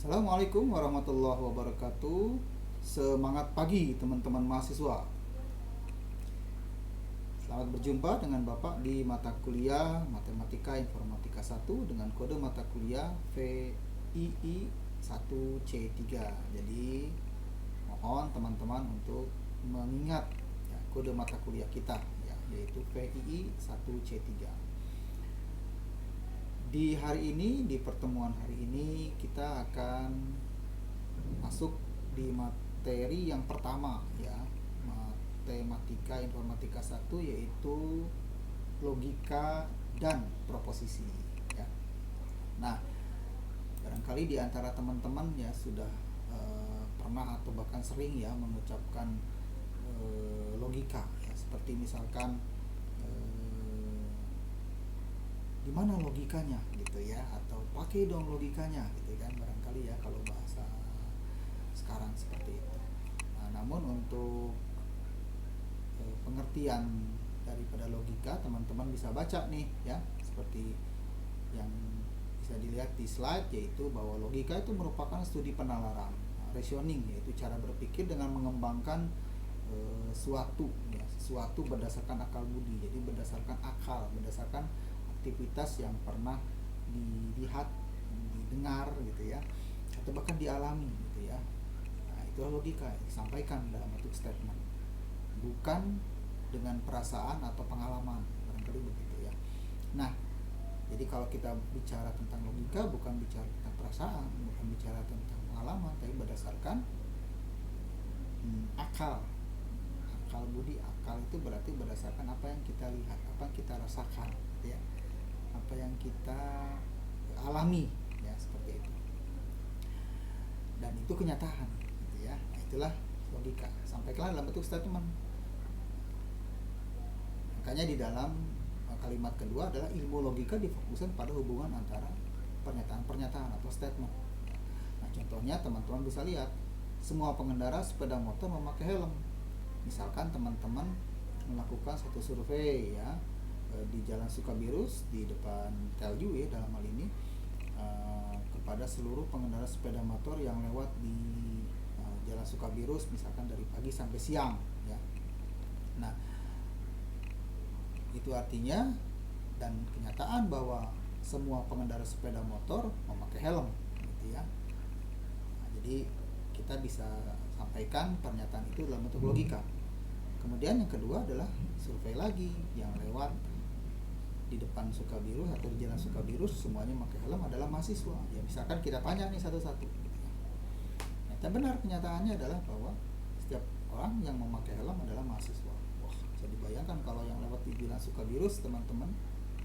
Assalamualaikum warahmatullahi wabarakatuh. Semangat pagi teman-teman mahasiswa. Selamat berjumpa dengan Bapak di mata kuliah Matematika Informatika 1 dengan kode mata kuliah VII 1C3. Jadi mohon teman-teman untuk mengingat ya, kode mata kuliah kita ya, yaitu VII 1C3. Di hari ini, di pertemuan hari ini kita akan masuk di materi yang pertama ya, matematika informatika 1, yaitu logika dan proposisi ya. Nah, barangkali di antara teman-teman ya sudah pernah atau bahkan sering ya mengucapkan logika ya, seperti misalkan di mana logikanya gitu ya, atau pakai dong logikanya gitu kan, barangkali ya kalau bahasa sekarang seperti itu. Nah, namun untuk pengertian daripada logika, teman-teman bisa baca nih ya, seperti yang bisa dilihat di slide, yaitu bahwa logika itu merupakan studi penalaran, reasoning, yaitu cara berpikir dengan mengembangkan sesuatu berdasarkan akal budi, jadi berdasarkan akal, berdasarkan aktivitas yang pernah dilihat, didengar gitu ya, atau bahkan dialami gitu ya. Nah, itulah logika disampaikan dalam bentuk statement, bukan dengan perasaan atau pengalaman, barangkali begitu ya. Nah, jadi kalau kita bicara tentang logika, bukan bicara tentang perasaan, bukan bicara tentang pengalaman, tapi berdasarkan akal budi. Akal itu berarti berdasarkan apa yang kita lihat, apa yang kita rasakan ya, apa yang kita alami ya, seperti itu, dan itu kenyataan gitu ya. Nah, itulah logika, sampaikan dalam bentuk statement. Makanya di dalam kalimat kedua adalah ilmu logika difokuskan pada hubungan antara pernyataan-pernyataan atau statement. Nah, contohnya teman-teman bisa lihat, semua pengendara sepeda motor memakai helm. Misalkan teman-teman melakukan satu survei ya, di Jalan Sukabirus di depan Telju ya dalam hal ini, kepada seluruh pengendara sepeda motor yang lewat di Jalan Sukabirus, misalkan dari pagi sampai siang ya. Nah, itu artinya dan kenyataan bahwa semua pengendara sepeda motor memakai helm gitu ya. Nah, jadi kita bisa sampaikan pernyataan itu dalam bentuk logika. Kemudian yang kedua adalah survei lagi, yang lewat di depan Sukabirus atau di Jalan Sukabirus semuanya memakai helm adalah mahasiswa. Ya, misalkan kita tanya nih satu-satu. Nah, benar kenyataannya adalah bahwa setiap orang yang memakai helm adalah mahasiswa. Wah, bisa dibayangkan kalau yang lewat di Jalan Sukabirus, teman-teman,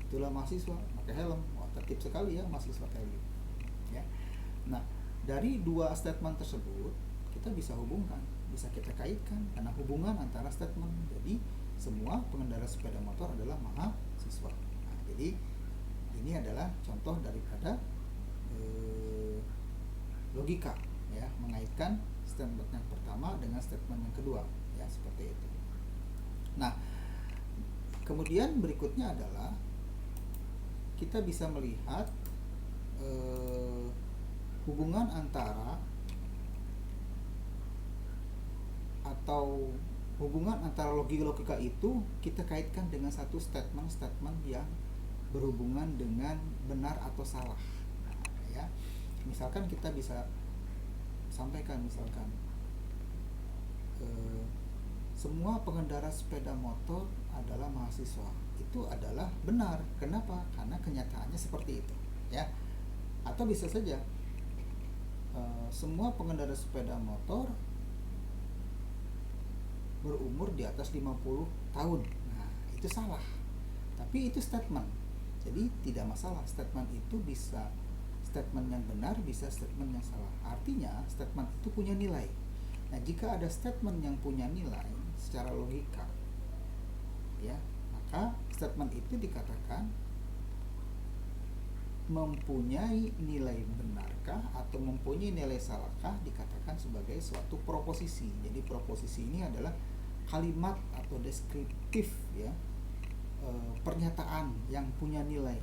itulah mahasiswa pakai helm. Wah, tertib sekali ya mahasiswa kayak gitu. Ya. Nah, dari dua statement tersebut kita bisa hubungkan, bisa kita kaitkan karena hubungan antara statement. Jadi semua pengendara sepeda motor adalah mahasiswa. Nah, jadi ini adalah contoh daripada logika ya, mengaitkan statement yang pertama dengan statement yang kedua ya, seperti itu. Nah, kemudian berikutnya adalah kita bisa melihat hubungan antara atau hubungan antara logika itu kita kaitkan dengan satu statement yang berhubungan dengan benar atau salah. Nah, ya, misalkan kita bisa sampaikan, misalkan semua pengendara sepeda motor adalah mahasiswa. Itu adalah benar. Kenapa? Karena kenyataannya seperti itu ya. Atau bisa saja semua pengendara sepeda motor berumur di atas 50 tahun. Nah, itu salah. Tapi itu statement. Jadi tidak masalah, statement itu bisa statement yang benar, bisa statement yang salah. Artinya statement itu punya nilai. Nah, jika ada statement yang punya nilai secara logika ya, maka statement itu dikatakan mempunyai nilai benarkah atau mempunyai nilai salahkah, dikatakan sebagai suatu proposisi. Jadi proposisi ini adalah kalimat atau deskriptif ya, pernyataan yang punya nilai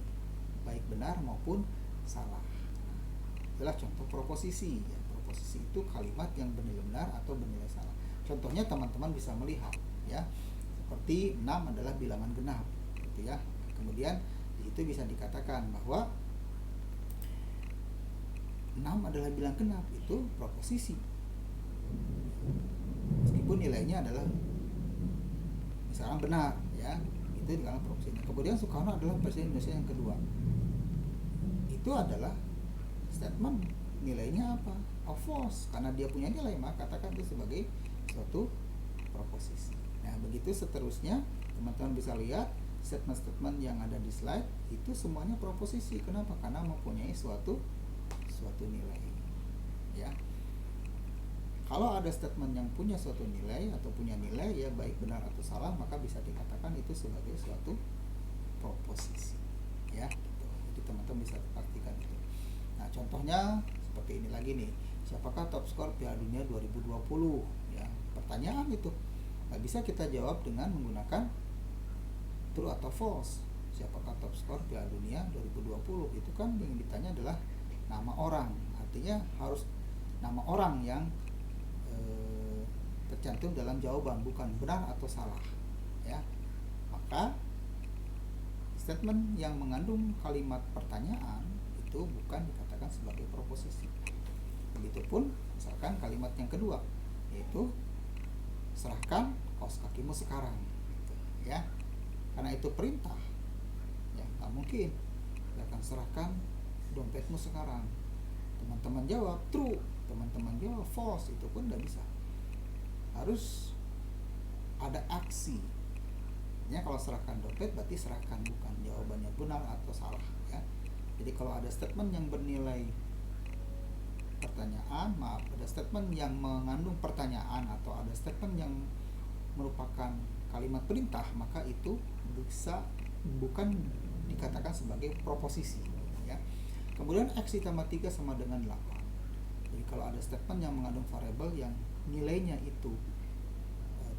baik benar maupun salah. adalah contoh proposisi ya. Proposisi itu kalimat yang bernilai benar atau bernilai salah. Contohnya teman-teman bisa melihat ya, seperti 6 adalah bilangan genap gitu ya. Kemudian itu bisa dikatakan bahwa 6 adalah bilangan genap, itu proposisi meskipun nilainya adalah misalkan benar ya, itu dikatakan proposisi. Kemudian Soekarno adalah presiden Indonesia yang kedua, itu adalah statement, nilainya apa? Of course, karena dia punya nilai maka katakan itu sebagai suatu proposisi. Nah begitu seterusnya, teman-teman bisa lihat statement-statement yang ada di slide itu semuanya proposisi. Kenapa? Karena mempunyai suatu nilai ya. Kalau ada statement yang punya suatu nilai atau punya nilai ya baik benar atau salah, maka bisa dikatakan itu sebagai suatu proposisi ya gitu. Jadi teman-teman bisa pastikan itu. Nah contohnya seperti ini lagi nih, siapakah top skor Piala Dunia 2020 ya, pertanyaan itu nggak bisa kita jawab dengan menggunakan true atau false. Siapakah top skor Piala Dunia 2020, itu kan yang ditanya adalah nama orang, artinya harus nama orang yang tercantum dalam jawaban, bukan benar atau salah ya. Maka statement yang mengandung kalimat pertanyaan itu bukan dikatakan sebagai proposisi. Begitupun misalkan kalimat yang kedua, yaitu serahkan kaos kakimu sekarang gitu, ya, karena itu perintah ya, nggak mungkin akan serahkan dompetmu sekarang. Teman-teman jawab true, teman-teman jawab false, itu pun nggak bisa, harus ada aksi ya. Kalau serahkan dompet berarti serahkan, bukan jawabannya benar atau salah ya. Jadi kalau ada statement yang bernilai pertanyaan, ada statement yang mengandung pertanyaan atau ada statement yang merupakan kalimat perintah, maka itu bisa bukan dikatakan sebagai proposisi ya. Kemudian X ditambah 3 sama dengan 8. Jadi kalau ada statement yang mengandung variabel yang nilainya itu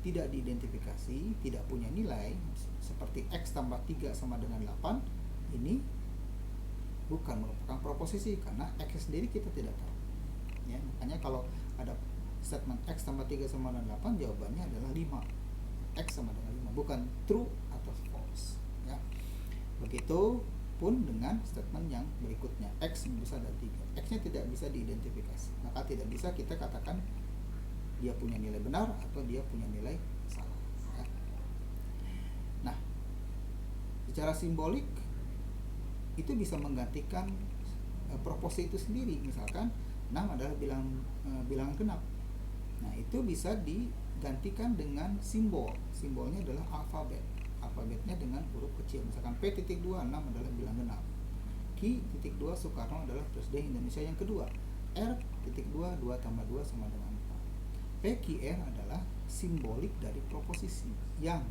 tidak diidentifikasi, tidak punya nilai, seperti X tambah 3 sama dengan 8, ini bukan merupakan proposisi karena X sendiri kita tidak tahu ya. Makanya kalau ada statement X tambah 3 sama dengan 8, jawabannya adalah 5. X sama dengan 5, bukan true atau false ya. Begitu pun dengan statement yang berikutnya, X besar dari 3. X nya tidak bisa diidentifikasi, maka tidak bisa kita katakan dia punya nilai benar atau dia punya nilai salah ya. Nah, secara simbolik itu bisa menggantikan proposisi itu sendiri. Misalkan 6 adalah bilangan genap, nah itu bisa digantikan dengan simbol. Simbolnya adalah alfabet, alfabetnya dengan huruf kecil. Misalkan P.2, 6 adalah bilangan genap. Q.2, Soekarno adalah presiden Indonesia yang kedua. R.2, 2 tambah 2 sama dengan 4. PQR adalah simbolik dari proposisi yang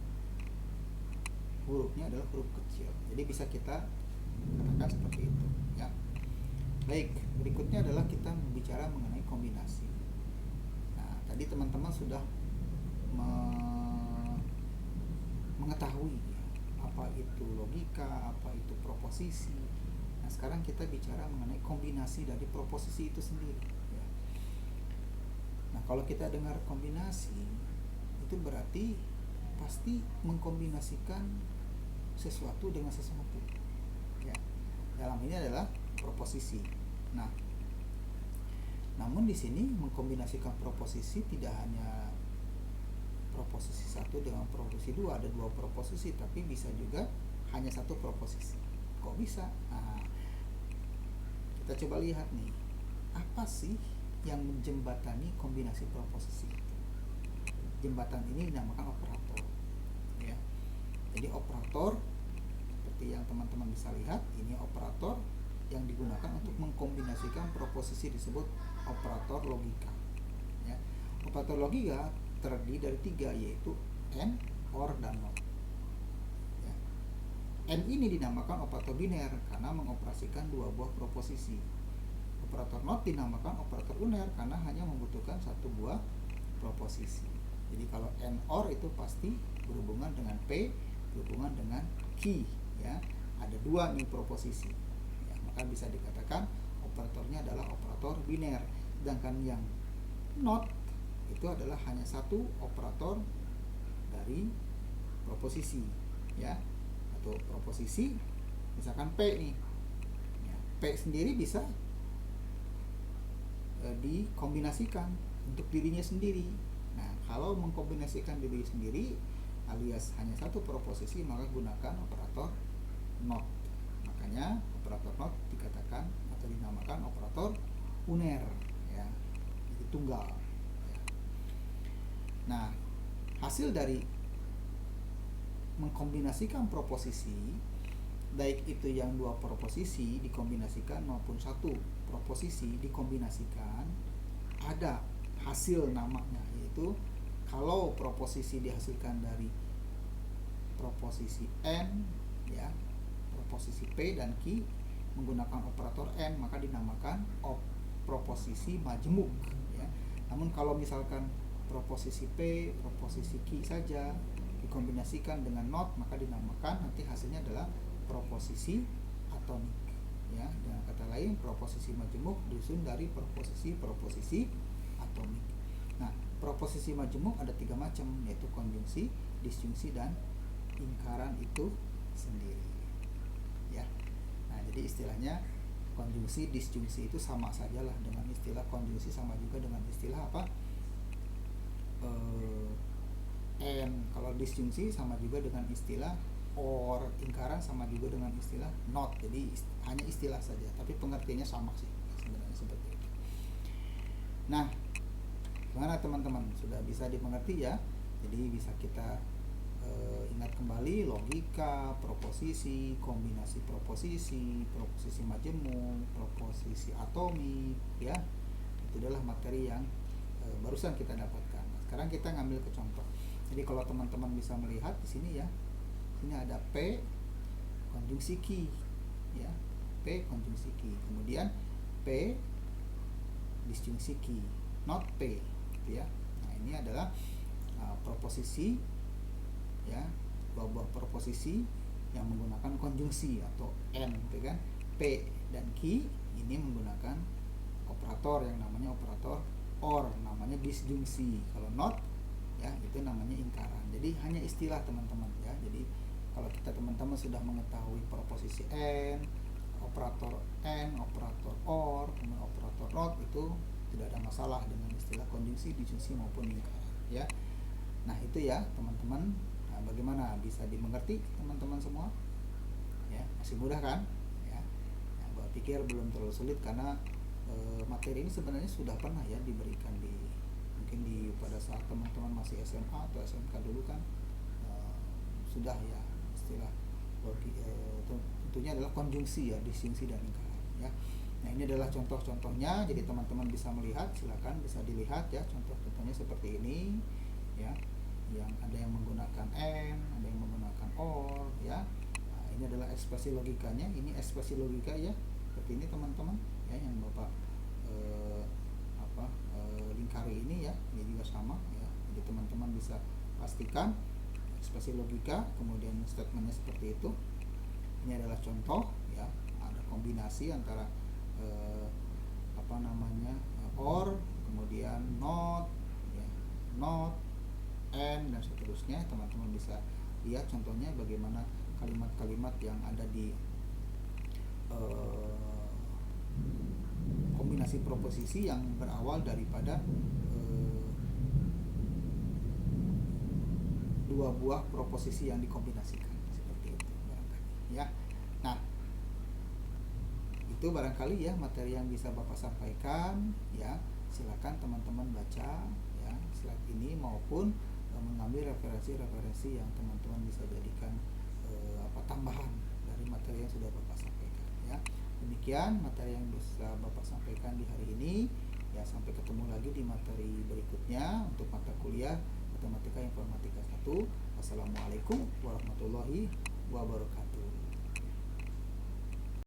hurufnya adalah huruf kecil. Jadi bisa kita katakan seperti itu ya. Baik, berikutnya adalah kita bicara mengenai kombinasi. Nah, tadi teman-teman sudah mengetahui ya, apa itu logika, apa itu proposisi. Nah, sekarang kita bicara mengenai kombinasi dari proposisi itu sendiri ya. Nah, kalau kita dengar kombinasi, itu berarti pasti mengkombinasikan sesuatu dengan sesuatu ya. Dalam ini adalah proposisi. Nah, namun di sini mengkombinasikan proposisi tidak hanya proposisi 1 dengan proposisi 2, ada 2 proposisi, tapi bisa juga hanya 1 proposisi. Kok bisa? Nah, kita coba lihat nih, apa sih yang menjembatani kombinasi proposisi itu? Jembatan ini dinamakan operator ya. Jadi operator seperti yang teman-teman bisa lihat, ini operator yang digunakan untuk mengkombinasikan proposisi disebut operator logika ya. Operator logika terdiri dari 3, yaitu AND, OR, dan NOT ya. AND ini dinamakan operator biner karena mengoperasikan 2 buah proposisi. Operator NOT dinamakan operator uner karena hanya membutuhkan 1 buah proposisi. Jadi kalau AND, OR itu pasti berhubungan dengan P, berhubungan dengan Q ya. Ada 2 nih proposisi ya, maka bisa dikatakan operatornya adalah operator biner, sedangkan yang not itu adalah hanya satu operator dari proposisi, ya, atau proposisi misalkan P nih, ya, P sendiri bisa dikombinasikan untuk dirinya sendiri. Nah, kalau mengkombinasikan diri sendiri alias hanya satu proposisi, maka gunakan operator not. Makanya operator not dikatakan atau dinamakan operator uner, ya, jadi tunggal, ya. Nah, hasil dari mengkombinasikan proposisi, baik itu yang dua proposisi dikombinasikan maupun satu proposisi dikombinasikan, ada hasil namanya, yaitu kalau proposisi dihasilkan dari proposisi n, ya, proposisi P dan Q menggunakan operator n, maka dinamakan proposisi majemuk, ya. Namun kalau misalkan proposisi P, proposisi Q saja dikombinasikan dengan not, maka dinamakan nanti hasilnya adalah proposisi atomik, ya. Dengan kata lain, proposisi majemuk disusun dari proposisi atomik. Nah, proposisi majemuk ada 3 macam, yaitu konjungsi, disjungsi, dan ingkaran itu sendiri, ya. Nah, jadi istilahnya konjungsi, disjungsi itu sama sajalah dengan istilah konjungsi, sama juga dengan istilah apa? And. Kalau disjungsi sama juga dengan istilah or, ingkaran sama juga dengan istilah not. Jadi hanya istilah saja, tapi pengertiannya sama sih sebenarnya, seperti itu. Nah, gimana teman-teman? Sudah bisa dimengerti ya? Jadi bisa kita ingat kembali logika, proposisi, kombinasi proposisi, proposisi majemuk, proposisi atomik, ya. Itu adalah materi yang barusan kita dapatkan. Sekarang kita ngambil ke contoh. Jadi kalau teman-teman bisa melihat di sini ya, sini ada P konjungsi Q, ya, P konjungsi Q, kemudian P disjungsi Q, not P, gitu ya. Nah, ini adalah proposisi, ya, buah proposisi yang menggunakan konjungsi atau n, gitu kan. P dan Q ini menggunakan operator yang namanya operator or, namanya disjungsi. Kalau not, ya, itu namanya ingkaran. Jadi hanya istilah teman-teman, ya. Jadi kalau kita teman-teman sudah mengetahui proposisi n, operator or, kemudian operator not, itu tidak ada masalah dengan istilah konjungsi, disjungsi maupun ingkaran, ya. Nah, itu ya teman-teman. Nah, bagaimana, bisa dimengerti teman-teman semua? Ya, masih mudah kan? Ya. Nah, gua pikir belum terlalu sulit karena materi ini sebenarnya sudah pernah ya diberikan pada saat teman-teman masih SMA atau SMK dulu kan, sudah ya istilah tentunya adalah konjungsi, ya, disjungsi dan ingkaran, ya. Nah, ini adalah contoh-contohnya, jadi teman-teman bisa melihat, silakan bisa dilihat ya contoh-contohnya seperti ini, ya, yang ada yang menggunakan n, ada yang menggunakan or, ya. Nah, ini adalah ekspresi logikanya, ini ekspresi logika ya seperti ini teman-teman, ya, yang Bapak lingkari ini, ya, ini juga sama, ya. Jadi teman-teman bisa pastikan ekspresi logika, kemudian statementnya seperti itu. Ini adalah contoh, ya, ada kombinasi antara or, kemudian not, ya, not, and, dan seterusnya. Teman-teman bisa lihat contohnya bagaimana kalimat-kalimat yang ada di kombinasi proposisi yang berawal daripada dua buah proposisi yang dikombinasikan, seperti itu barangkali, ya. Nah, itu barangkali ya materi yang bisa Bapak sampaikan, ya. Silakan teman-teman baca, ya, slide ini maupun mengambil referensi-referensi yang teman-teman bisa jadikan tambahan dari materi yang sudah Bapak sampaikan, ya. Demikian materi yang bisa Bapak sampaikan di hari ini, ya. Sampai ketemu lagi di materi berikutnya untuk mata kuliah Matematika Informatika 1. Wassalamualaikum warahmatullahi wabarakatuh.